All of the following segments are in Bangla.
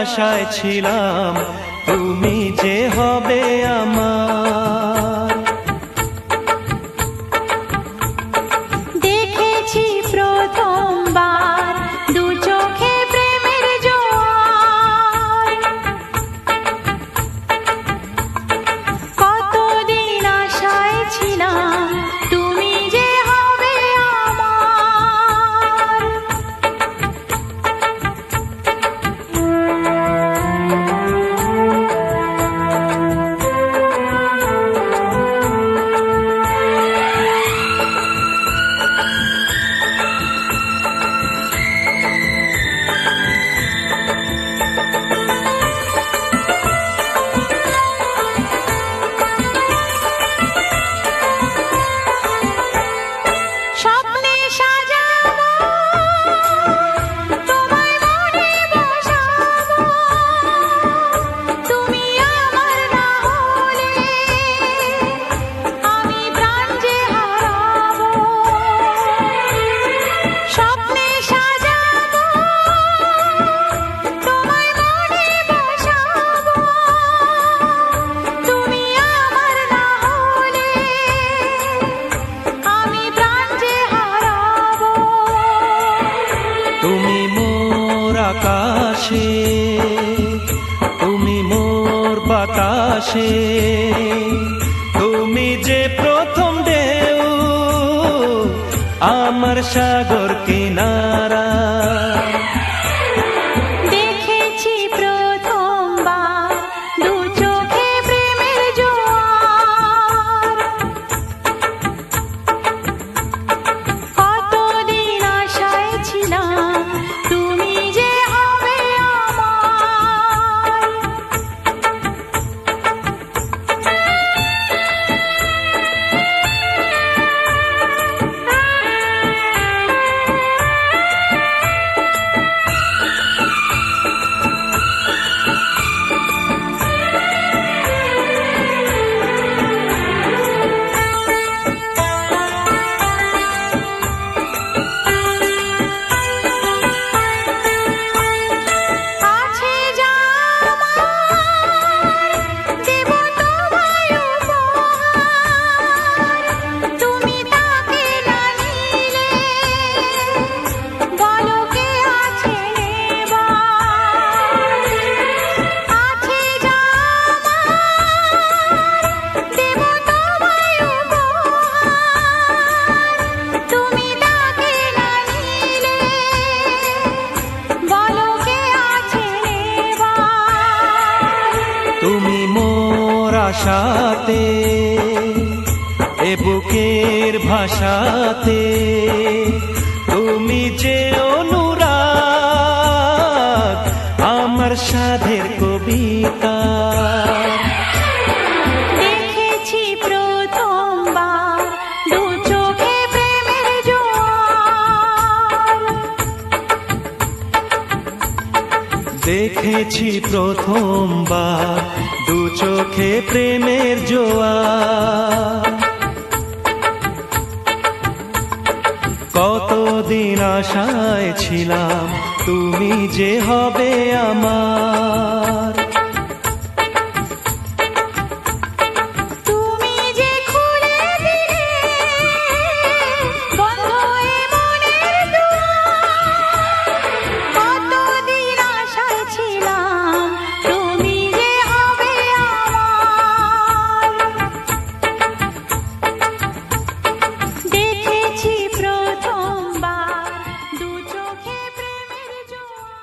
আশায় ছিলাম তুমি যে হবে আমার। দেখেছি প্রথমবার দু চোখে প্রেমের জোয়ার, কতদিন আশায় ছিলাম তুমি যে হবে আমার। স্বপ্নে সাজাবো তোমায় মনে বসাবো, তুমি আমার না হলে আমি প্রাণ যে হারাবো। স্বপ্নে সাজাবো তোমায় মনে বসাবো, তুমি আমার না হলে আমি প্রাণ যে হারাবো। তুমি মোর আকাশে, তুমি মোর বাতাসে, তুমি যে প্রথম ঢেউ আমার সাগর কিনারা। দেখেছি প্রথমবার দু চোখে প্রেমের জোয়ার, কতদিন আশায় ছিলাম তুমি যে হবে আমার। আছে যা আমার দেব তোমায় উপহার, তুমি তাকে না নিলে বলো কে আছে নেবার। আছে যা আমার দেব তোমায় উপহার, তুমি তাকে না নিলে বলো কে আছে নেবার। তুমি মোর আশাতে, এ বুকের ভাষাতে, তুমি যে অনুরাগ আমার সাধের কবিতা। দেখেছি প্রথমবার দু চোখে প্রেমের জোয়ার, দেখেছি প্রথমবার দু চোখে প্রেমের জোয়ার, কতদিন আশায় ছিলাম তুমি যে হবে আমার। তুমি যে খুলে দিলে বন্ধ এ মনের দুয়ার, কতদিন আশায় ছিলাম তুমি যে হবে আমার। দেখেছি প্রথমবার দু চোখে প্রেমের জোয়ার।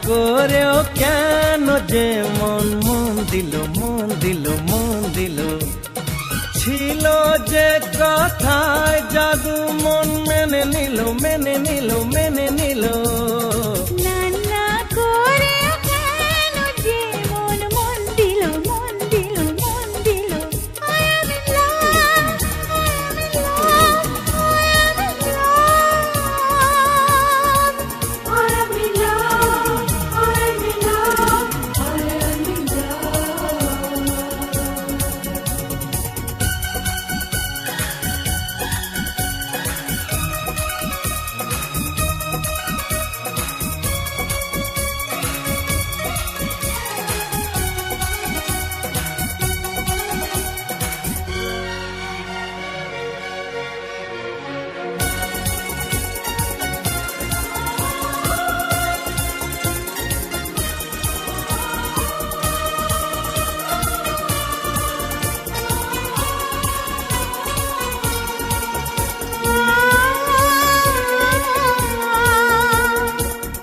করেও কেন যে মন মন দিল মন দিল মন দিল, ছিল যে কথায় জাদু মন মেনে নিল মেনে নিল মেনে নিল। না না করে কেন যে মন মন দিল মন দিল মন দিল। I am in love, I am in love, I am in love, I am in love, I am in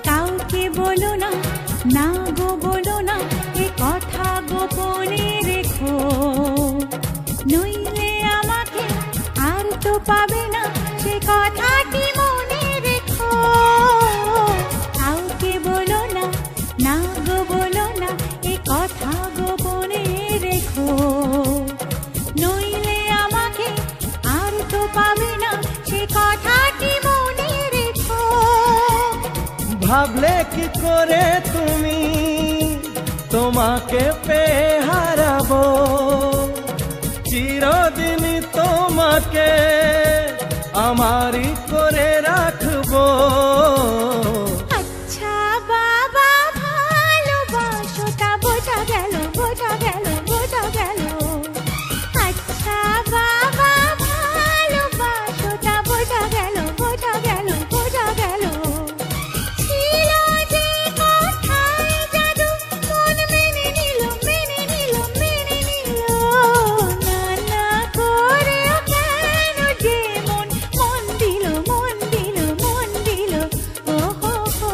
কাউকে বলো না, না গো বলো না, এ কথা গোপনে রেখো, নইলে আমাকে আর তো পাবে না, সে কথাটি মনে রেখো। কাউকে বলো না, না গো বলো না, এ কথা গোপনে রেখো, নইলে আমাকে আর তো পাবে না, সে কথাটি মনে রেখো। ভাবলে কি করে তুমি তোমাকে পেয়ে হারাবো, চিরদিনই তোমাকে আমারই করে রাখবো। আচ্ছা বাবা ভালোবাসোটা বোঝা গেল বোঝা গেল বোঝা গেল। আচ্ছা বাবা ভালোবাসোটা বোঝা গেল বোঝা গেল বোঝা গেল। ছিল যে কথায় জাদু মন মেনে নিল মেনে নিল মেনে নিল। না না করে কেন যে মন মন দিল মন দিল মন দিল। ও হো হো।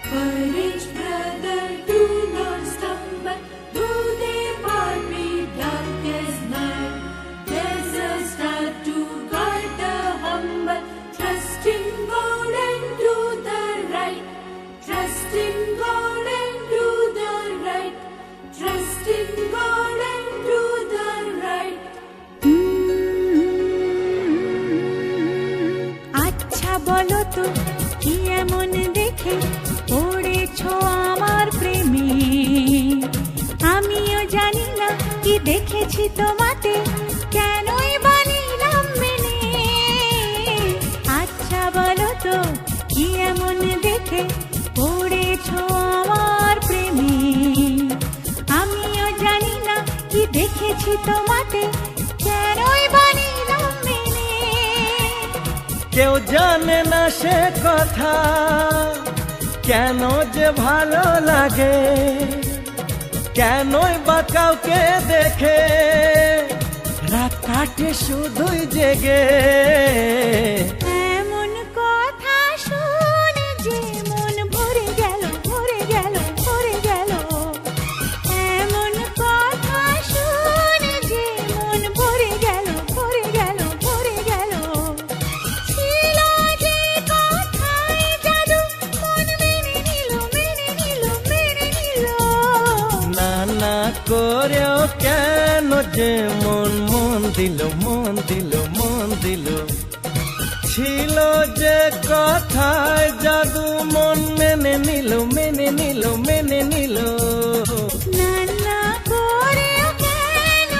Courage, brother, do not stumble, though they part be dark as night. There's a star to guide the humble. Trust in God and do the right. Trust in God and do the right. Trust in God and do the right. আচ্ছা বলো তো কি এমন দেখে পড়েছো আমার প্রেমে, আমিও জানি না কি দেখেছি তোমাতে, কেনই বানিলাম মেনে। আচ্ছা বলো তো কি এমন দেখে পড়েছো আমার প্রেমে, আমিও জানি না কি দেখেছি তোমাতে, কেনই বানিলাম মেনে। কেউ জানে না সে কথা কেন যে ভালো লাগে, কেনই বা কাউকে দেখে রাত কাটে শুধুই জেগে। এমন কথা শুনে যে মন ভরে গেল ভরে গেল ভরে গেল। এমন কথা শুনে যে মন ভরে গেল ভরে গেল ভরে গেল। ছিল যে কথায় জাদু মন মেনে নিল মেনে নিল মেনে নিল। না না করেও কেন যে মন মন দিল মন দিল মন দিল, ছিল যে কথায় জাদু মন মেনে নিল মেনে নিল মেনে নিল। না না করে কেন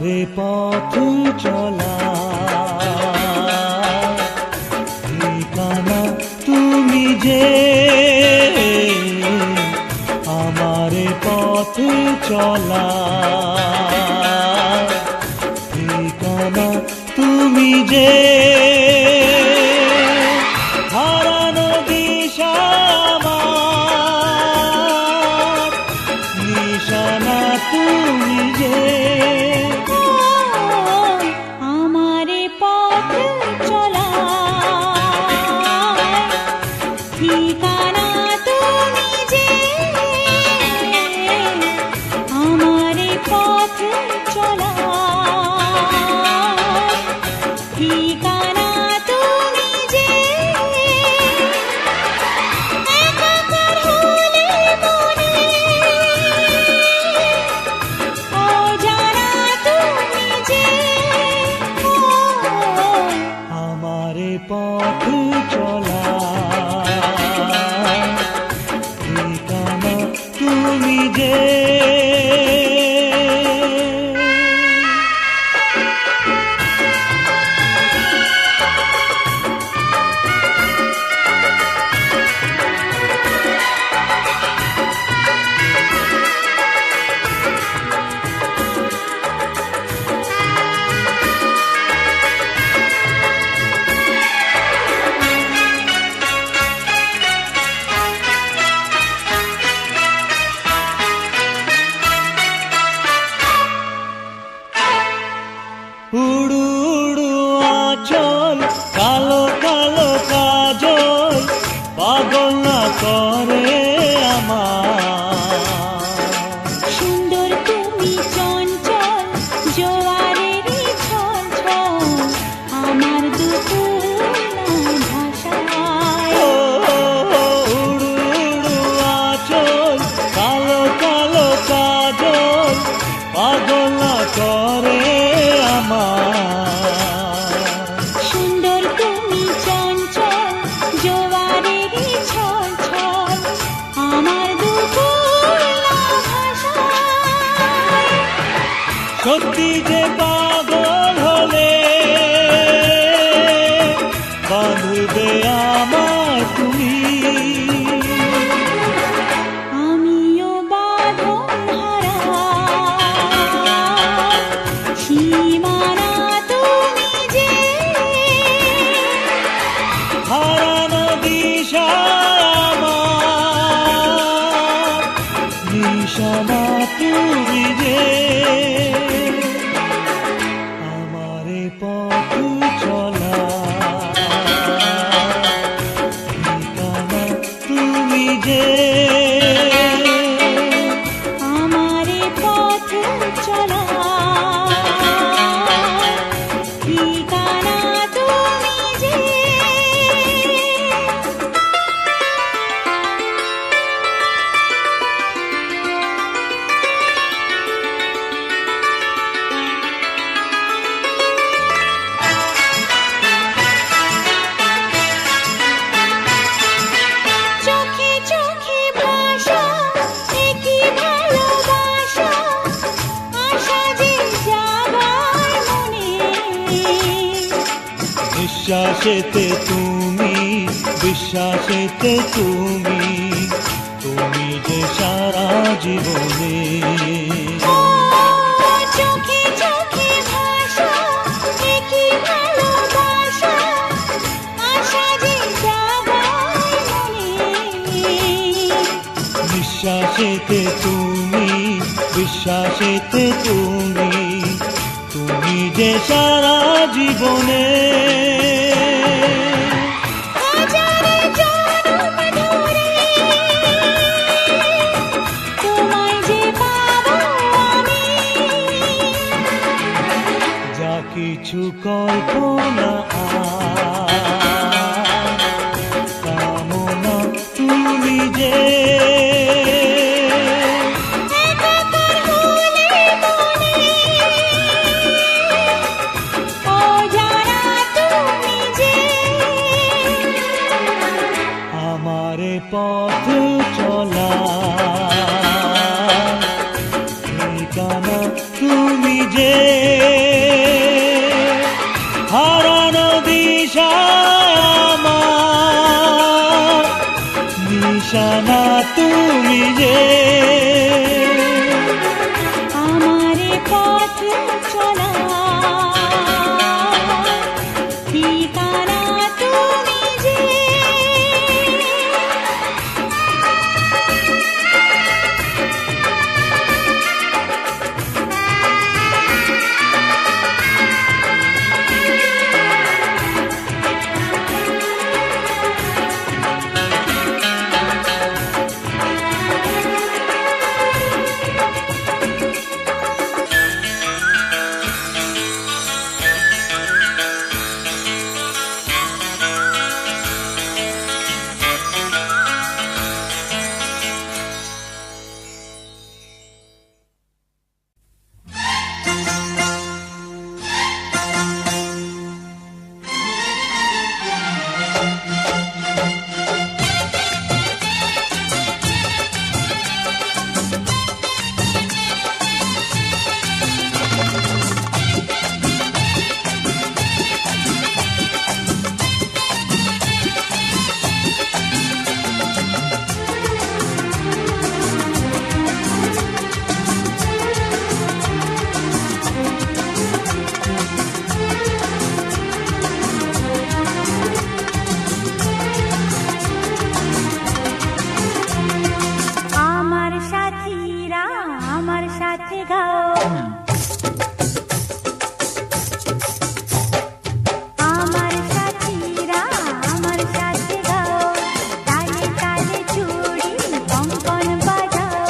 আমারে পথ চলা ঠিকানা তুমি যে আমারে পথ চলা ঠিকানা তুমি যে হারানো দিশা আমার নিশানা তুমি যে আমারে পথ চলা ঠিকানা তুমি যে আমারে পথ চলা ঠিকানা তুমি যে একাকার হলে মনে অজানা তুমি যে আমারে পথ চলা ঠিকানা তুমি যে উড়ু উড়ু আঁচল কালো কালো কাজল পাগল না করে আমার সুন্দর তুমি চঞ্চল জোয়ারেরই ছল ছল আমার দুপুর ভাষায় উড়ু উড়ু আঁচল কালো কালো কাজল পাগল না করে সুন্দর তুমি চঞ্চল জোয়ারেরই ছল ছল আমার দুপুর ভাষায় সত্যি যে পাগল হলে বাঁধবে আমার তুমি আমিও বাঁধন হারা সীমানা তুমি যে হারানো দিশা আমার নিশানা তুমি যে আমারে পথ চলা ঠিকানা তুমি যে আমারে পথ চলা ঠিকানা তুমি যে চোখে চোখে ভাষা একই ভালোবাসা আশা যে জাগায় মনে বিশ্বাসেতে তুমি বিশ্বাসেতে তুমি তুমি যে সারা জীবনে চোখে চোখে ভাষা একই ভালোবাসা আশা যে জাগায় মনে বিশ্বাসেতে তুমি বিশ্বাসেতে তুমি তুমি যে সারা জীবনে হাজার জন্ম ধরে তোমায় যে পাবো আমি যা কিছু কল্পনা কামনা তুমি যে একাকার হলে মনে অজানা তুমি যে আমারে পথ চলা ঠিকানা তুমি যে সাথে গাও আমার সাথীরা আমার সাথে গাও তালে তালে চুড়ি কঙ্কন বাজাও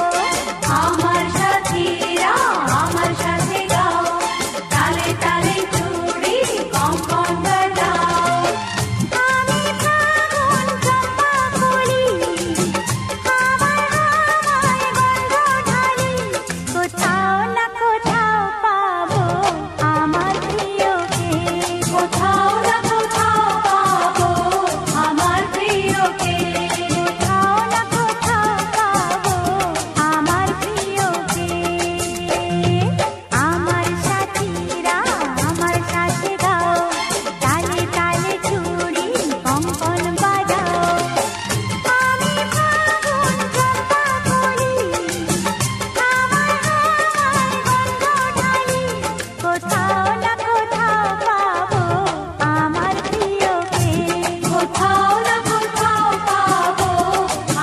আমার সাথীরা আমার সাথে গাও তালে তালে চুড়ি কঙ্কন বাজাও আমি ফাগুন চম্পা কলি আমার হাওয়ায় গন্ধ ঢালি কোথাও না কোথাও পাবো আমার প্রিয়কে কোথাও না কোথাও পাবো আমার প্রিয়কে কোথাও না কোথাও পাবো আমার প্রিয়কে আমার সাথীরা আমার সাথে গাও তালে তালে চুড়ি কঙ্কন বাজাও আমি ফাগুন চম্পা কলি আমার হাওয়ায় গন্ধ ঢালি কোথাও না কোথাও পাবো আমার প্রিয়কে কোথাও না কোথাও পাবো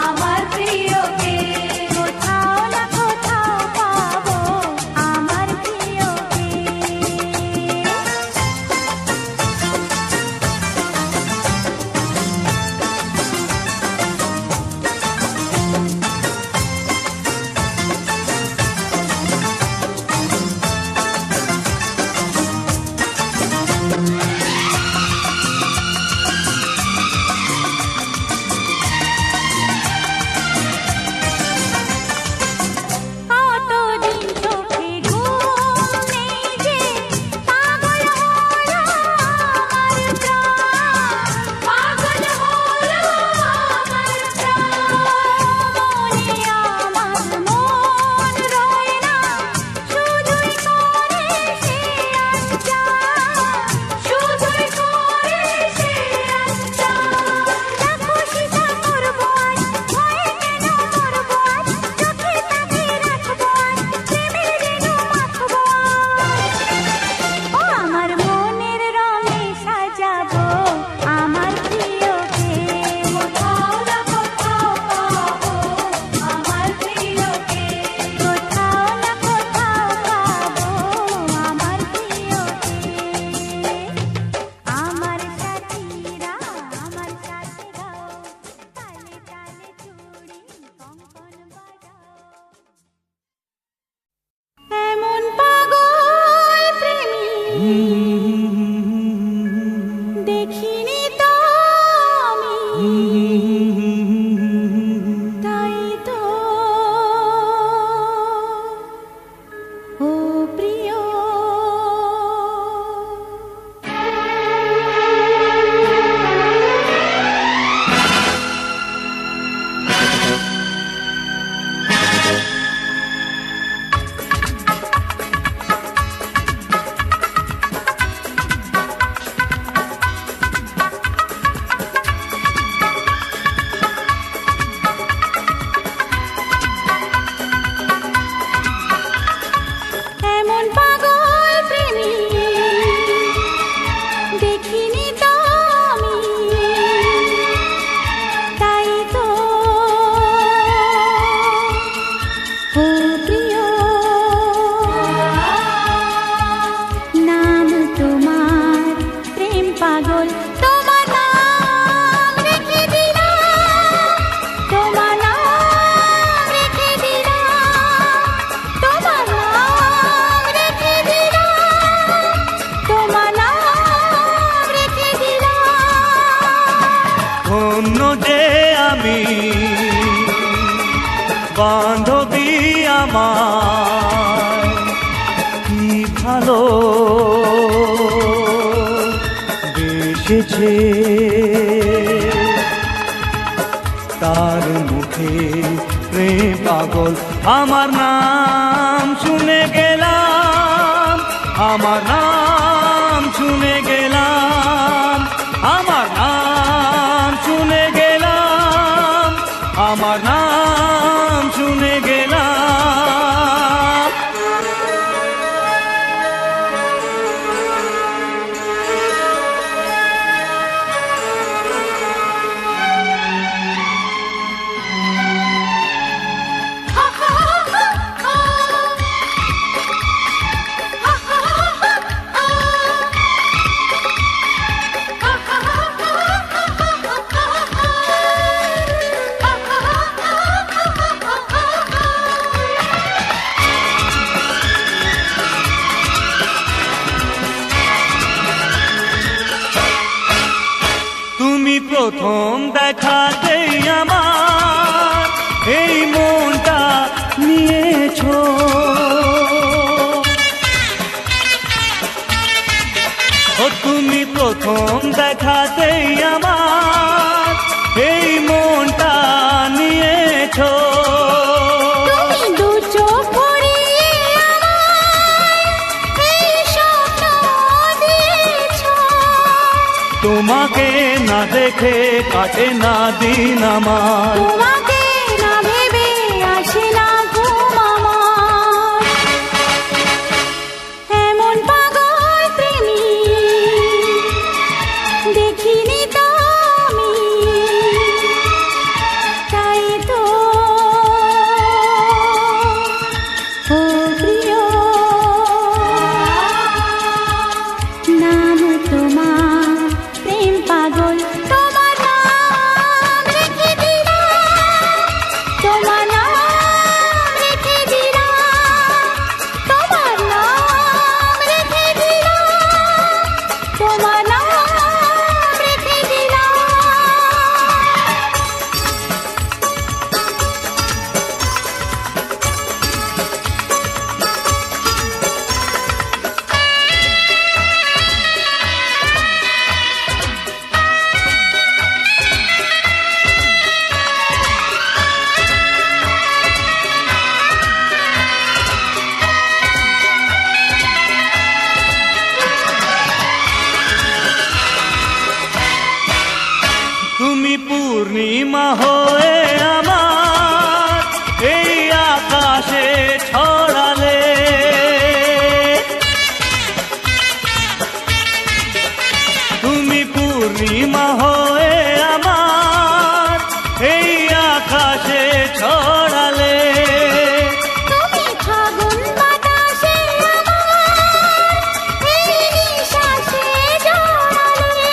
আমার প্রিয়কে কোথাও না কোথাও পাবো আমার প্রিয়কে কতদিন চোখে ঘুম নেই যে পাগল হলো আমার প্রাণ পাগল হলো আমার প্রাণ মনে আমার মন রয় না শুধুই করে সে আচ্ছা শুধুই করে সে আচ্ছা দেখো সীতা করবো আজ ভয়ে কেন মরবো আজ চোখে তাকে রাখবো আজ প্রেমের রেণু মাখবো ও আমার মনের রঙে সাজাবো আমার প্রিয়কে কোথাও না কোথাও পাবো আমার প্রিয়কে কোথাও না কোথাও পাবো আমার প্রিয়কে আমার সাথীরা আমার সাথে গাও তালে তালে চুড়ি কঙ্কন বাজাও এমন পাগল প্রেমী দেখিনি তো আমি তাই তো ও প্রিয় এমন পাগল প্রেমী দেখিনি তো আমি তাই তো ও প্রিয় নাম তোমার প্রেম পাগল তোমার নাম রেখে দিলাম তোমার নাম রেখে দিলাম তোমার নাম রেখে দিলাম তোমার নাম রেখে দিলাম ধন্য যে আমি বান্ধবী আমার কি ভালো বেসেছে তার মুখে প্রেম পাগল আমার নাম শুনে গেলাম আমার নাম শুনে গেলাম আমার নাম শুনে গেলাম আমার নাম শুনে গেলাম প্রথম দেখাতেই আমার এই মনটা নিয়েছো। ও তুমি প্রথম দেখাতেই আমার এই মনটা নিয়েছো। তুমি দু চোখ ভরিয়ে আমার এই স্বপ্ন দিয়েছো। তোমাকে না দেখে কাটে না দিন আমার, তোমাকে না ভেবে আসে না ঘুম আমার। এমন পাগল প্রেমী দেখিনি তো আমি, তাই তো ও প্রিয় নাম তোমার প্রেম পাগল, তোমার নাম রেখে দিলাম, তোমার নাম রেখে দিলাম, তোমার নাম রেখে দিলাম, তোমার নাম রেখে দিলাম। তুমি পূর্ণিমা হয়ে আমার এই আকাশে ছড়ালে। তুমি পূর্ণিমা হয়ে আমার এই আকাশে ছড়ালে। তুমি ফাগুন বাতাসে আমার এই নিঃশ্বাসে জড়ালে।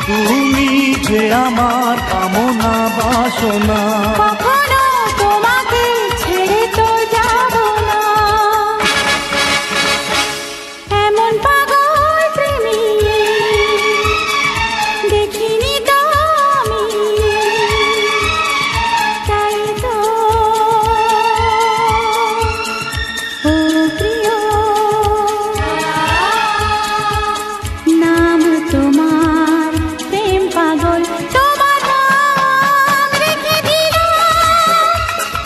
তুমি যে আমার কামনা বাসনা, কখনো তোমাকে ছেড়ে তো যাব না। এমন পাগল প্রেমী দেখিনি তো আমি, তাই তো ও প্রিয় নাম তোমার প্রেম পাগল, তোমার নাম রেখে দিলাম,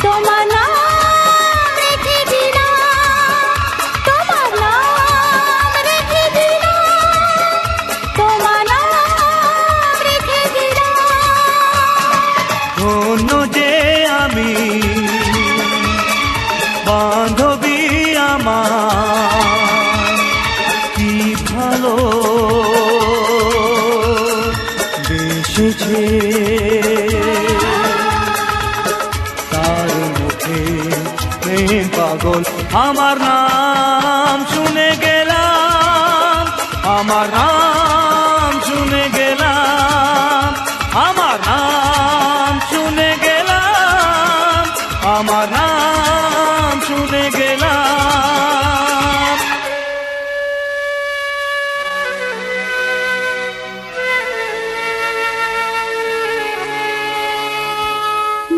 তোমার নাম রেখে দিলাম, তোমার নাম রেখে দিলাম, তোমার নাম রেখে দিলাম। ধন্য যে আমি বান্ধবী আমার, কি ভালো বেসেছে তার মুখে প্রেম পাগল। আমার নাম শুনে গেলাম, আমার নাম শুনে গেলাম, আমার নাম শুনে গেলাম, আমার নাম শুনে গেলাম।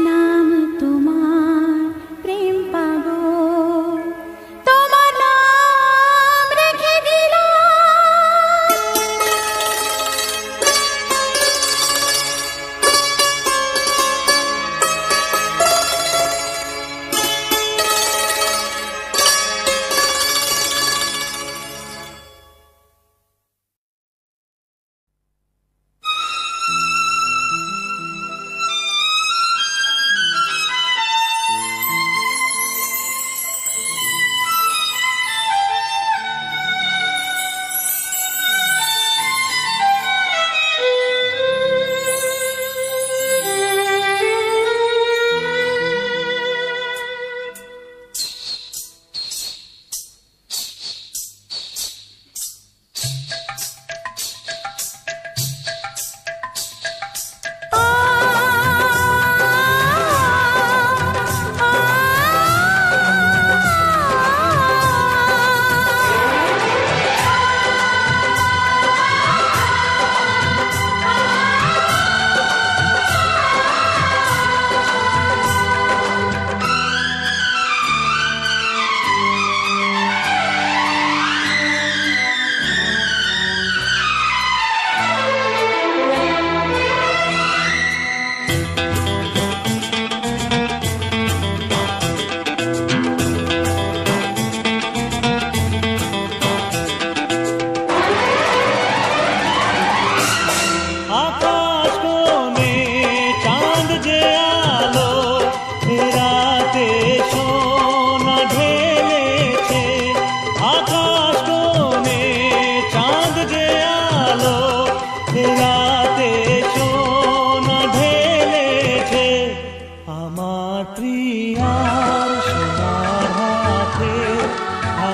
নাম তোমার প্রেম পাগল, তোমার নাম রেখে দিলাম।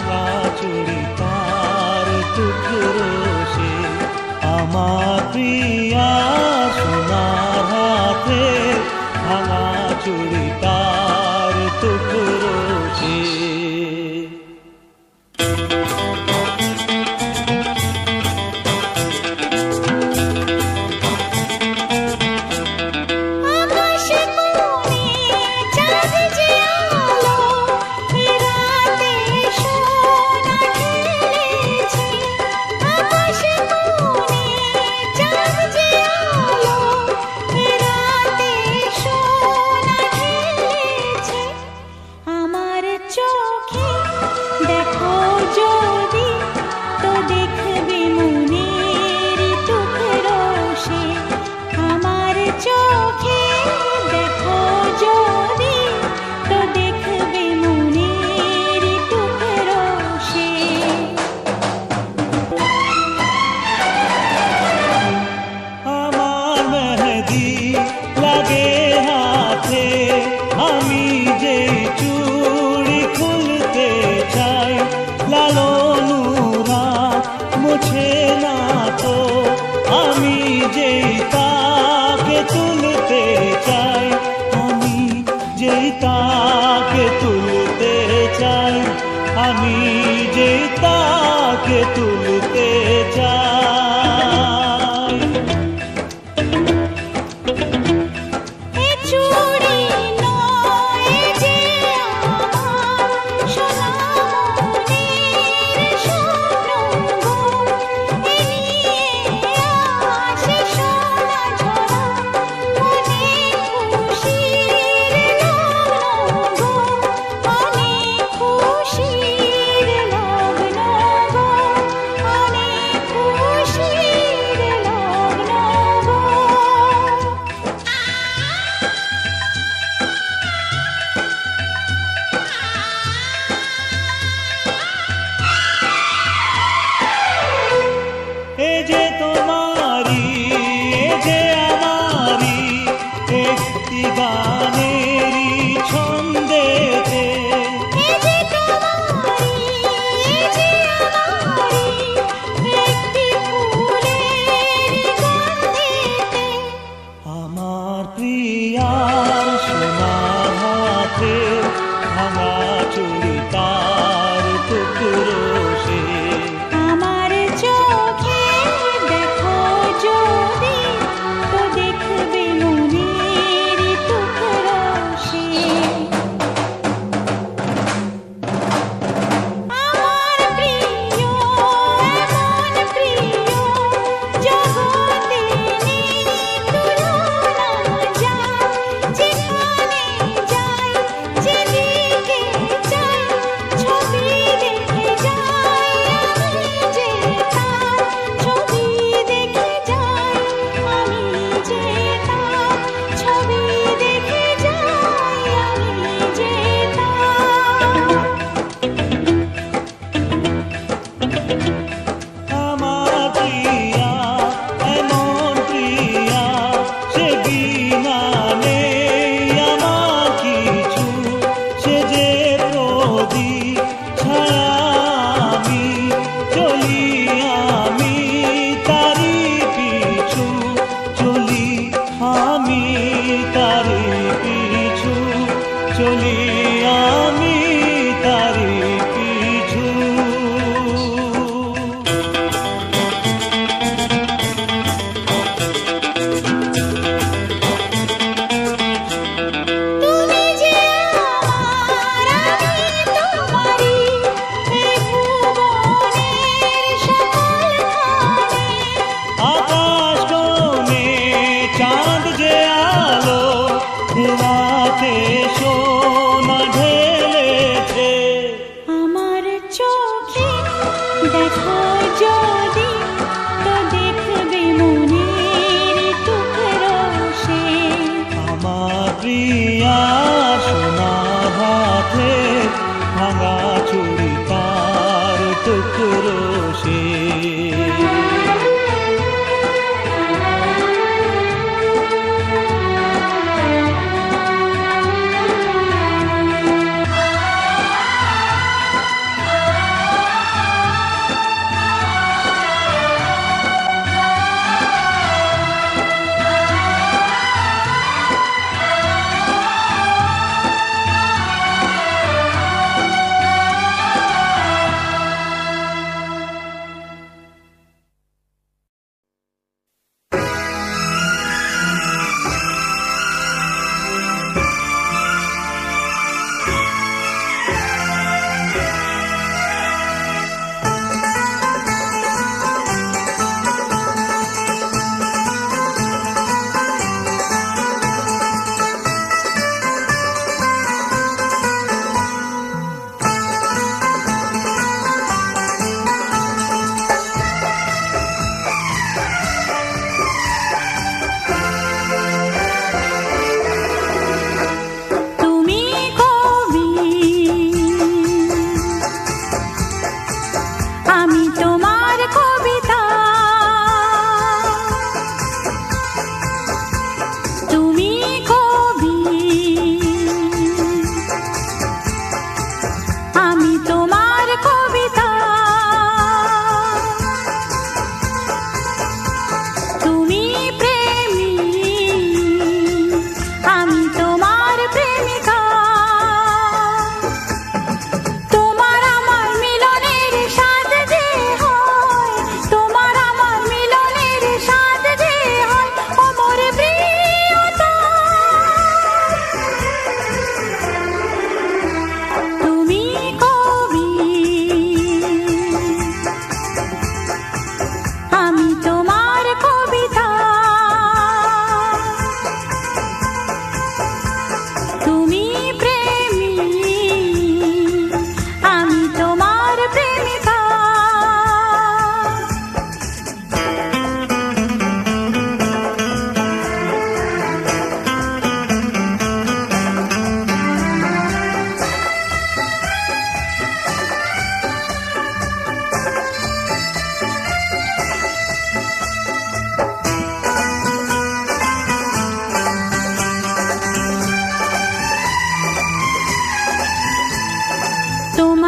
ভাঙা চুড়ি তার টুকরো সে আমার প্রিয়া সোনার হাতে ভাঙা চুড়ি তার টুকরো সে আকাশে কোণে চাঁদ যে আলো রাতে সোনা ঢেলেছে আকাশে কোণে চাঁদ যে আলো রাতে সোনা ঢেলেছে আমার চোখে দেখো যদি তো দেখবে মনের টুকরো সে আমার চোখে দেখো যদি তো দেখবে মনের টুকরো সে আমার মেহেদি লাগে হাতে আমি যে চুড়ি খুলতে চাই লালনুরা মুছে না তো আমি যেই তাকে তুলতে চাই আমি যেই তাকে তুলতে চাই আমি যেই তাকে তুলতে চাই এ চুড়ি নয় যে আমার সোনা মনের স্বপ্ন গো এ নিয়ে আসে সোনা ঝরা অনেক খুশির লগ্ন গো অনেক খুশির লগ্ন গো অনেক খুশির লগ্ন গো এ যে তোমারি এ যে আমারি একটি গানেরই ছন্দেতে এ যে তোমারি এ যে আমারি একটি ফুলের গন্ধেতে আমার প্রিয়ার সোনার হাতে ভাঙা চুড়ি তার টুকরো সে আমার চোখে দেখো যদি তো দেখবে মনের টুকরো সে আমার প্রিয় এমন প্রিয় জগতে নেই তুলনা যার যেখানে যাই যেদিকে যাই ছবি দেখে যাই আমি যে তার ছবি দেখে যাই আমি যে তার ছবি দেখে যাই আমি যে তার আমার প্রিয়া এমন প্রিয়া সে বিনা নেই আমার কিছু সে যে প্রদীপ ছায়া আমি চলি আমি তারি পিছু চলি আমি তারি পিছু চলি আমি তারি পিছু তুমি যে আমার আমি তোমারি এ ভুবনের সকল খানে আকাশ কোণে চাঁদ যে আলো রাতে সোনা ঢেলেছে আমার চোখে দেখো যদি তো দেখবে মনের টুকরো সে আমার প্রিয়া সোনার হাতে ভাঙা চুড়ি তার টুকরো সে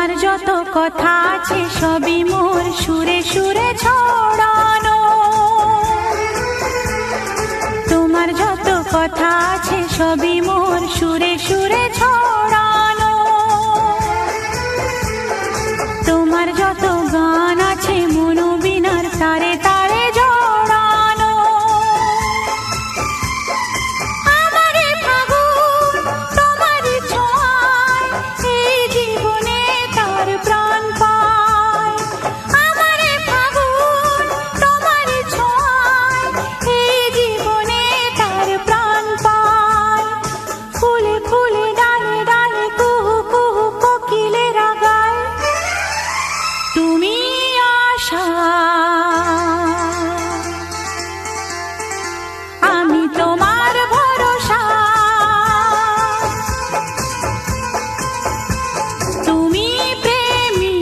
তোমার যত কথা আছে সবই মোর সুরে সুরে ছড়ানো, তোমার যত কথা আছে সবই মোর সুরে সুরে ছড়ানো, তোমার যত গান আছে মনোবিনার তারে তারে জড়ানো। আমারে ফাগুন তোমার ছোঁয়ায় এই জীবনে তার প্রাণ পায়, আমারে ফাগুন তোমার ছোঁয়ায় এই জীবনে তার প্রাণ পায়। ফুলে ফুলে ডালে ডালে কুহু কুহু কোকিলেরা গায়, তুমি আশা আমি তোমার ভরসা, তুমি প্রেমী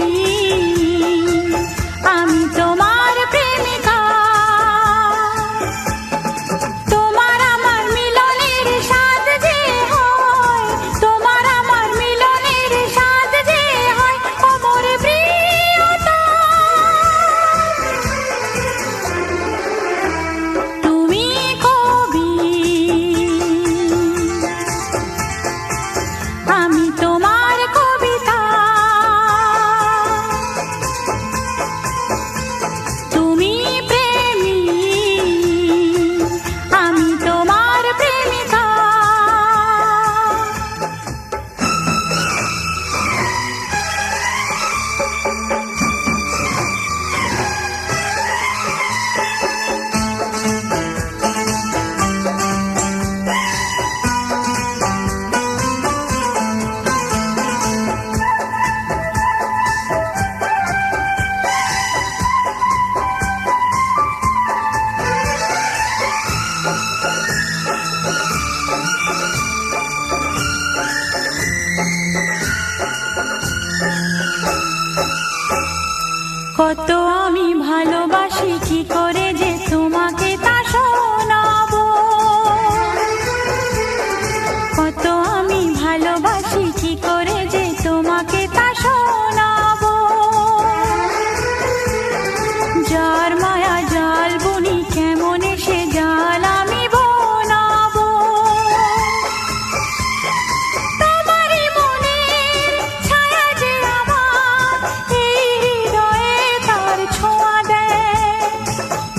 আমি তোমার প্রেমিকা, তোমার আমার মিলনের স্বাদ যে হয়, তোমার আমার মিলনের স্বাদ যে হয় অমর প্রিয়তা। তুমি কবি আমি তোমার কবিতা, তুমি প্রেমী আমি তোমার প্রেমিকা। কত আমি ভালোবাসি কি করে যে তোমাকে তা শোনাবো, কত আমি ভালোবাসি কি করে যে তোমাকে তা শোনাবো। যার মায়া জাল বুনি কেমন সে জাল আমি বোনাবো, তোমারই মনের ছায়া যে আমার এই হৃদয়ে তার ছোঁয়া দেয়,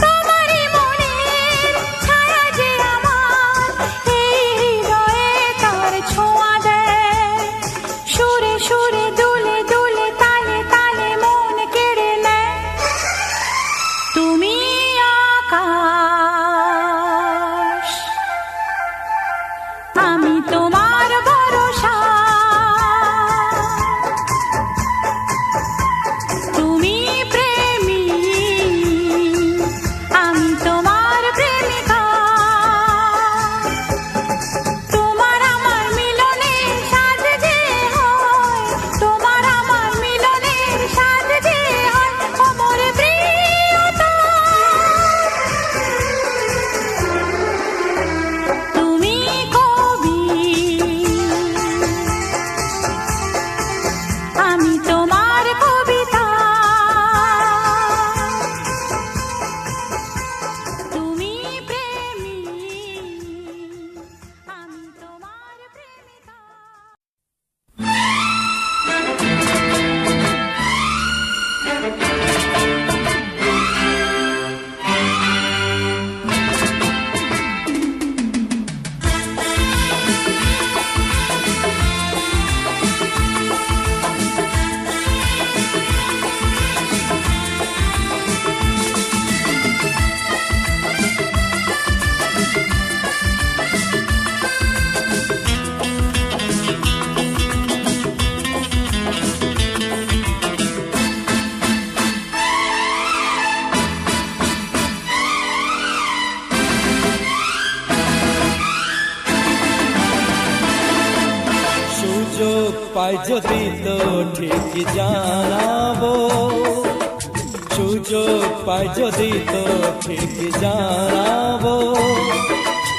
তোমারই মনের ছায়া যে আমার এই হৃদয়ে তার ছোঁয়া দেয়। সুরে সুরে দুলে দুলে তালে তালে মন কেড়ে নেয়, তুমি আকাশ আমি তোমার ভরসা, তুমি প্রেমী আমি তোমার প্রেমিকা, তোমার আমার মিলনের স্বাদ যে হয়, তোমার আমার মিলনের স্বাদ যে হয় অমর প্রিয়তা। তুমি কবি আমি তোমার কবিতা, তুমি প্রেমী আমি তোমার প্রেমিকা। সুযোগ পাই যদি তো ঠিক জানাবো, সুযোগ পাই যদি তো ঠিক জানাবো,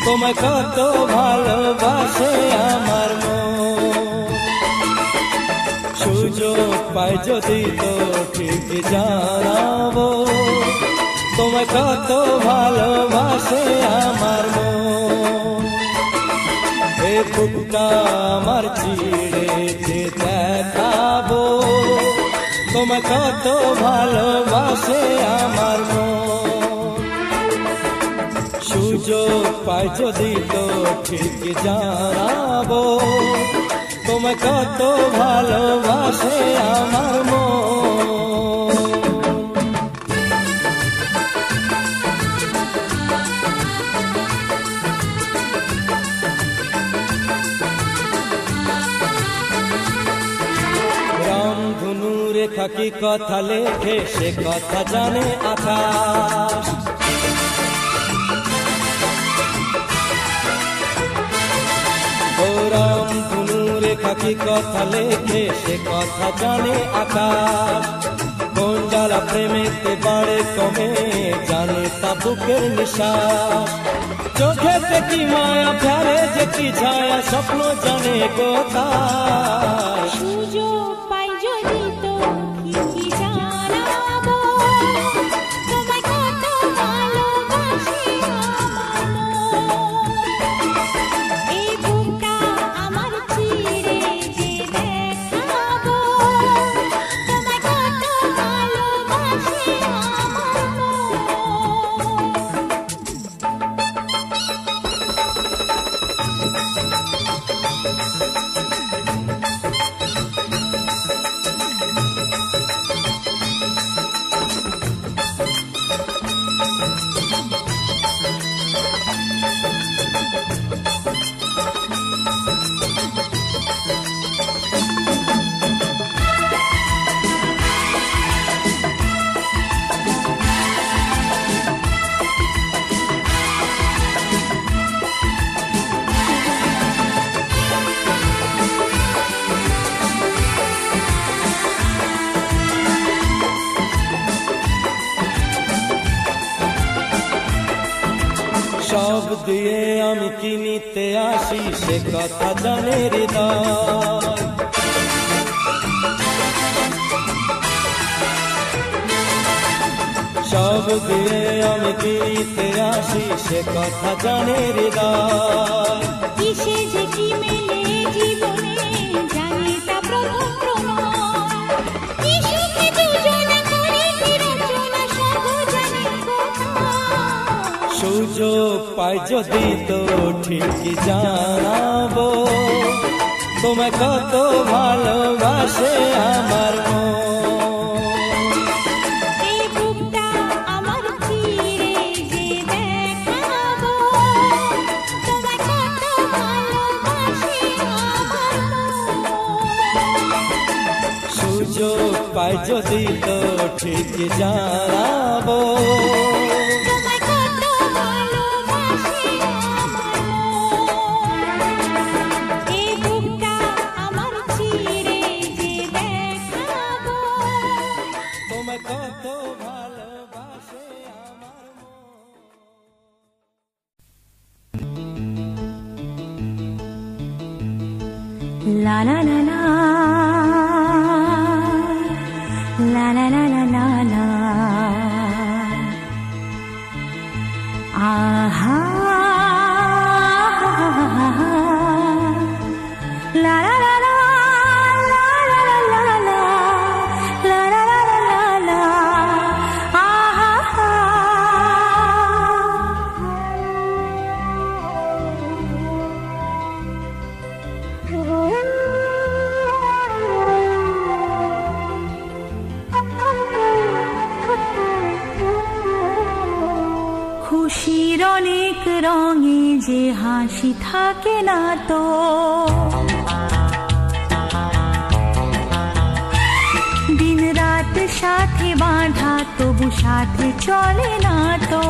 তোমায় কত ভালোবাসে আমার মন। সুযোগ পাই যদি তো ঠিক জানাবো তোমায় কত ভালোবাসে আমার মন। এ বুকটা আমার চিড়েছে দেখাবো তোমায় কত ভালোবাসে আমার মন। সুযোগ পাই যদি তো ঠিক জানাবো তোমায় কত ভালোবাসে আমার মন। রামধনু রেখা কি কথা লেখে সে কথা জানে আকাশ। ও রামধনু রেখা কি কথা লেখে সে কথা জানে আকাশ। কোন জ্বালা প্রেমেতে বাড়ে কমে জানে তা বুকের নিশ্বাস। চোখেতে কি মায়া ফেলে যে কি ছায়া স্বপ্ন জানে কোথায়। সুযোগ পাই যদি তো ঠিকই জানাবো তোমায় কত ভালোবাসি আমার মন। এই বুকটা আমার চিড়ে যে দেখাবো তোমায় কত ভালোবাসি আমার মন। সব দিয়ে আমি কি নিতে আসি সে কথা জানে হৃদয়। সব দিয়ে আমি কি নিতে আসি সে কথা জানে হৃদয়। কিসে যে কি মেলে জীবনে জানি তা প্রথম প্রমাণ। কি সুখে দুজনে করেছি রচনা সব জানি কোথায়। সুযোগ পাই যদি তো ঠিকই জানাবো তোমায় কত ভালোবাসে আমার মন। এই বুকটা আমার চিড়ে যে দেখাবো তোমায় কত ভালোবাসি আমার মন। সুযোগ পাই যদি তো ঠিকই জানাবো তোমায় কত ভালোবাসি আমার মন। এই বুকটা আমার চিড়ে যে দেখাবো তোমায় কত ভালোবাসে আমার মন। La la la la la la la la la la aha la la la la la la la la la la la la la aha খুশির অনেক রঙে যে হাসি থাকে না তো, দিন রাত সাথে বাঁধা তবু সাথে চলে না তো।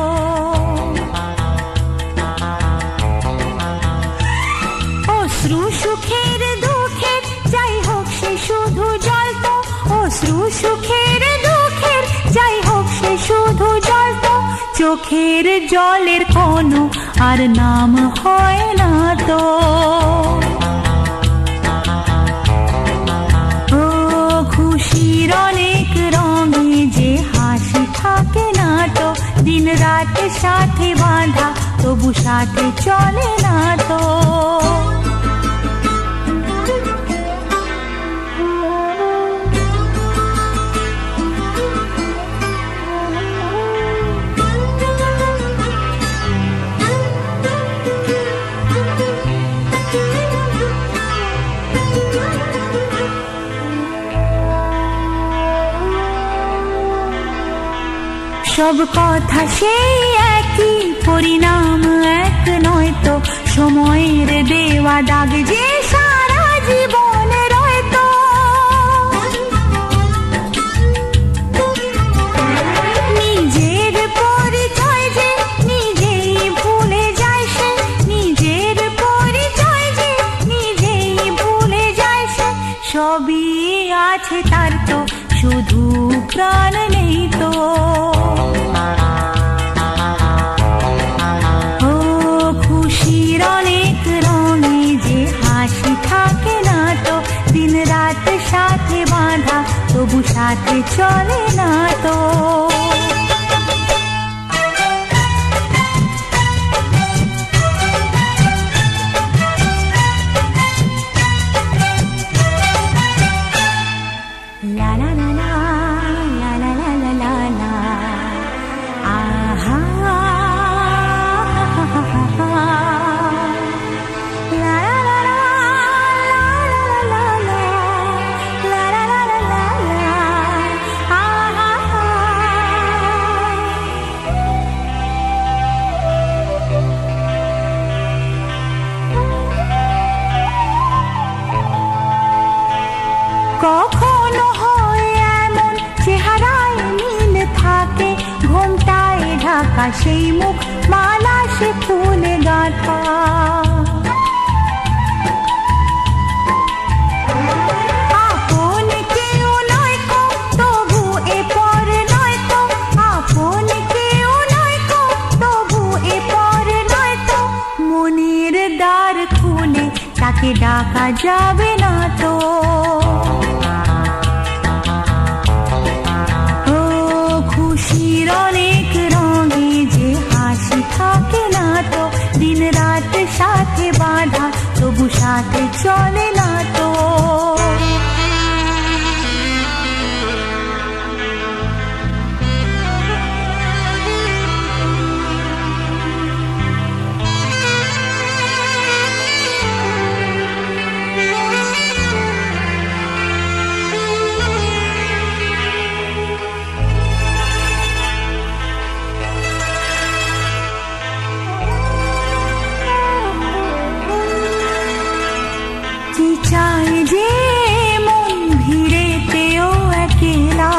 অশ্রু সুখের দুঃখের যাই হোক সে শুধু জল তো, অশ্রু সুখের দুঃখের যাই হোক সে শুধু জল তো, চোখের জলের কোনো আর নাম হয় না তো। ও রাত সাথে বাঁধা তবু সাথে চলে না তো। সব কথা সেই একই, পরিণাম এক নয় তো, সময়ের দেওয়া দাগ যে সারা জীবনে রয়তো। নিজের পরিচয় যে নিজেই ভুলে যায় সে, নিজের পরিচয় যে নিজেই ভুলে যায় সে, সবই আছে তার তো শুধু প্রাণ নেই তো। খুশির অনেক রঙে যে হাসি থাকে না তো, দিন রাত সাথে বাঁধা তবু সাথে চলে না তো। কখনো হয় এমন চেহারায় মিল থাকে, ঘোমটায় ঢাকা সেই মুখ মালা সে ফুলে গাঁথা। আপন কেউ নয় কো তবু এ পর নয় তো, আপন কেউ নয় কো তবু এ পর নয় তো, মনের দ্বার খুলে তাকে ডাকা যাবে না তো। খুশির অনেক রঙে যে হাসি থাকে না তো, দিন রাত সাথে বাঁধা তবু সাথে চলে না তো। চাই যে মন ভিড়েতেও একলা,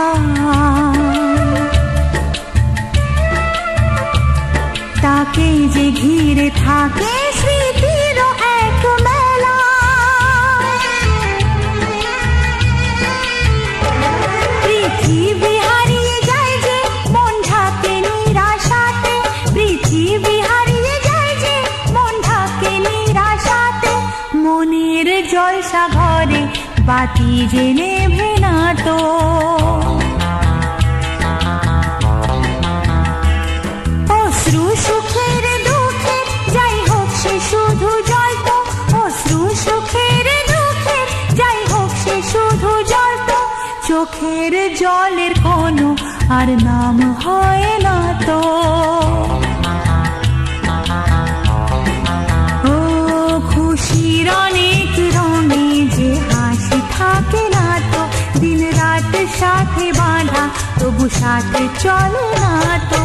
তাকে যে ঘিরে থাকে স্মৃতির এক মেলা। পৃথিবী হারিয়ে যায় যে মন ঢাকে নিরাশাতে, পৃথিবী হারিয়ে যায় যে মন ঢাকে নিরাশাতে, মনের জলসা ঘরে বাতি যে নেভে না তো। অশ্রু সুখের দুঃখে যাই হোক সে শুধু জল তো, অশ্রু সুখের দুঃখে যাই হোক সে শুধু জল তো, চোখের জলের কোনো আর নাম হয় না তো। খুশির অনেক রঙে যে হাসি থাকে না তো, দিন রাত সাথে বাঁধা তবু সাথে চলে না তো।